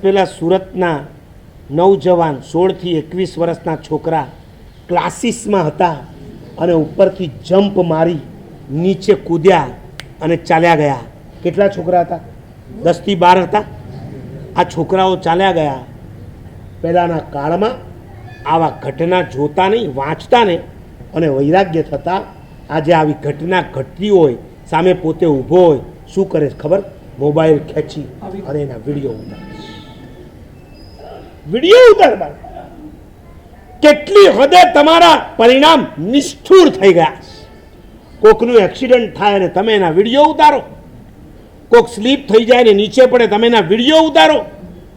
પહેલાં સુરતના નવજવાન 16 થી 21 વર્ષના છોકરા ક્લાસીસમાં હતા અને ઉપરથી જમ્પ મારી નીચે કૂદ્યા અને ચાલ્યા ગયા. કેટલા છોકરા હતા? 10 થી 12 હતા. આ છોકરાઓ ચાલ્યા ગયા. પહેલાંના કાળમાં આવા ઘટના જોતા નહીં, વાંચતા ને અને વૈરાગ્ય થતા. આજે આવી ઘટના ઘટતી હોય, સામે પોતે ઊભો હોય, શું કરે ખબર? મોબાઈલ ખેંચી અને એના વિડીયો ઉતારવા. કેટલી હદે તમારા પરિણામ નિષ્ઠુર થઈ ગયા. કોકનું એક્સિડન્ટ થાય અને તમે એના વિડીયો ઉતારો. કોક સ્લીપ થઈ જાય ને નીચે પડે, તમે એના વિડીયો ઉતારો.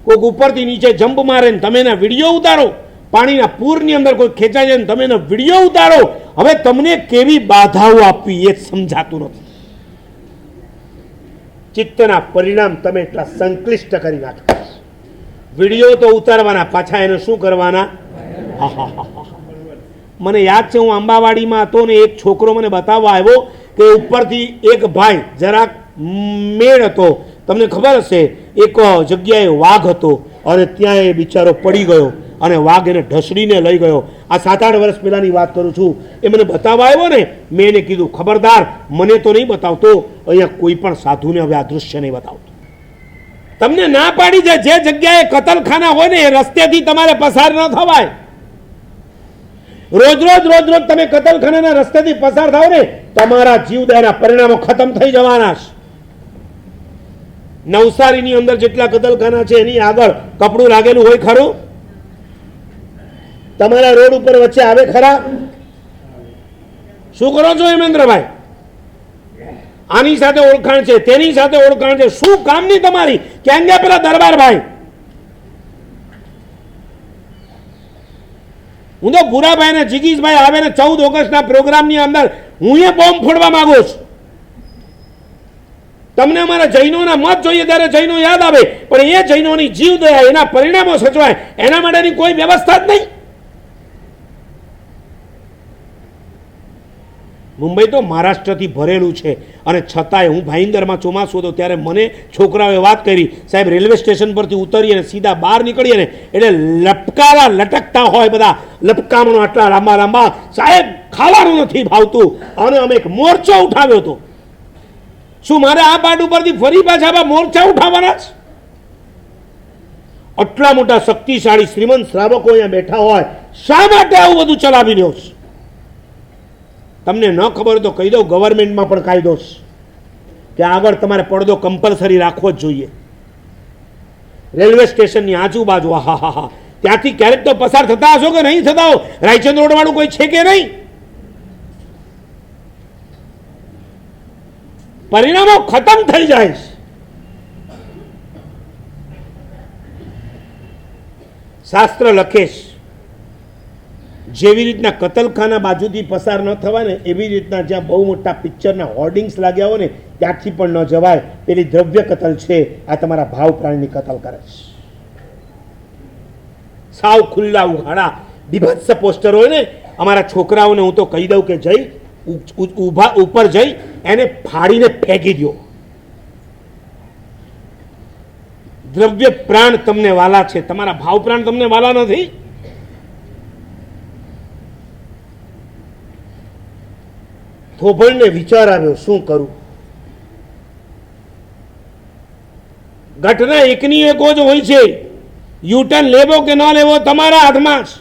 કોક ઉપરથી નીચે જમ્પ મારે ને તમે એના વિડીયો ઉતારો. પાણીના પૂરની અંદર કોઈ ખેંચાય જાય ને તમે એનો વિડીયો ઉતારો. હવે તમને કેવી બાધાઓ આપવી એ સમજાતું નથી. ચિત્તના પરિણામ તમે એટલા સંક્લિષ્ટ કરી નાખો. વિડીયો તો ઉતારવાના, પાછા એને શું કરવાના? મને યાદ છે, હું આંબાવાડીમાં હતો ને એક છોકરો મને બતાવવા આવ્યો કે ઉપરથી એક ભાઈ જરાક મેળ હતો, તમને ખબર હશે, એક જગ્યાએ વાઘ હતો અને ત્યાં એ બિચારો પડી ગયો અને વાઘ એને ઢસડીને લઈ ગયો. આ 7-8 વર્ષ પહેલાંની વાત કરું છું. એ મને બતાવવા આવ્યો ને, મેં એને કીધું ખબરદાર મને તો નહીં બતાવતો, અહીંયા કોઈ પણ સાધુને હવે આ દૃશ્ય નહીં બતાવતો. તમને ના પાડી દે, જે જગ્યાએ કતલખાના હોય ને એ રસ્તેથી તમારે પસાર ન થવાય. રોજ રોજ તમે કતલખાનાના રસ્તેથી પસાર થાવ ને, તમારા જીવદયાના પરિણામો ખતમ થઈ જવાના છે. નવસારીની અંદર જેટલા કતલખાના છે એની આગળ કપડું લાગેલું હોય ખરું? તમારા રોડ ઉપર વચ્ચે આવે ખરા? શું કરો છો હેમેન્દ્રભાઈ? આની સાથે ઓળખાણ છે, તેની સાથે ઓળખાણ છે, શું કામની તમારી? ક્યાં ગયા પેલા દરબારભાઈ? હું તો ભૂરાભાઈ ને જીગીશભાઈ આવે ને 14 ઓગસ્ટના પ્રોગ્રામની અંદર હું એ બોમ્બ ફોડવા માંગુ છું. તમને અમારા જૈનોના મત જોઈએ ત્યારે જૈનો યાદ આવે, પણ એ જૈનોની જીવદયા, એના પરિણામો સચવાય એના માટેની કોઈ વ્યવસ્થા જ નહીં. મુંબઈ તો મહારાષ્ટ્રથી ભરેલું છે અને છતાંય હું ભાઈંદરમાં ચોમાસું હતો ત્યારે મને છોકરાઓએ વાત કરી, સાહેબ રેલવે સ્ટેશન પરથી ઉતરીએ ને સીધા બહાર નીકળીએ ને એટલે લપકારા લટકતા હોય બધા, લપકામણો આટલા લાંબા લાંબા, સાહેબ ખાવાનું નથી ભાવતું. અને અમે એક મોરચો ઉઠાવ્યો હતો. શું મારે આ પાટ ઉપરથી ફરી પાછા મોરચા ઉઠાવવાના છે? આટલા મોટા શક્તિશાળી શ્રીમંત શ્રાવકો અહીંયા બેઠા હોય, શા માટે આવું બધું ચલાવી રહ્યો છે? તમને ન ખબર તો કહી દઉં, ગવર્મેન્ટમાં પણ કાયદો છે કે આગળ તમારે પડદો કમ્પલસરી રાખવો જ જોઈએ. રેલવે સ્ટેશનની આજુબાજુ, હા ત્યાંથી ક્યારેક તો પસાર થતા હશો કે નહીં થતા હો? રાયચંદ રોડ વાળું કોઈ છે કે નહીં? પરિણામો ખતમ થઈ જાય છે. શાસ્ત્ર લખે છે જેવી રીતના કતલખાના બાજુથી પસાર ન થવાય ને, એવી રીતના જ્યાં બહુ મોટા પિક્ચરના હોર્ડિંગ્સ લાગ્યા હોય ને ત્યાંથી પણ ન જવાય. પેલી દ્રવ્ય કતલ છે, આ તમારા ભાવ પ્રાણીની કતલ કરે છે. સાવ ખુલ્લા ઉઘાડા બીભત્સ પોસ્ટર હોય ને, અમારા છોકરાઓને હું તો કહી દઉં કે જઈ ઊભા ઉપર જઈ એને ફાડીને ફેંકી દો. દ્રવ્ય પ્રાણ તમને વાલા છે, તમારા ભાવ પ્રાણ તમને વાલા નથી. થોભણને વિચાર આવ્યો, શું કરું? ઘટના એકની એક જ હોય છે. યુટર્ન લેવો કે ન લેવો તમારા હાથમાં છે.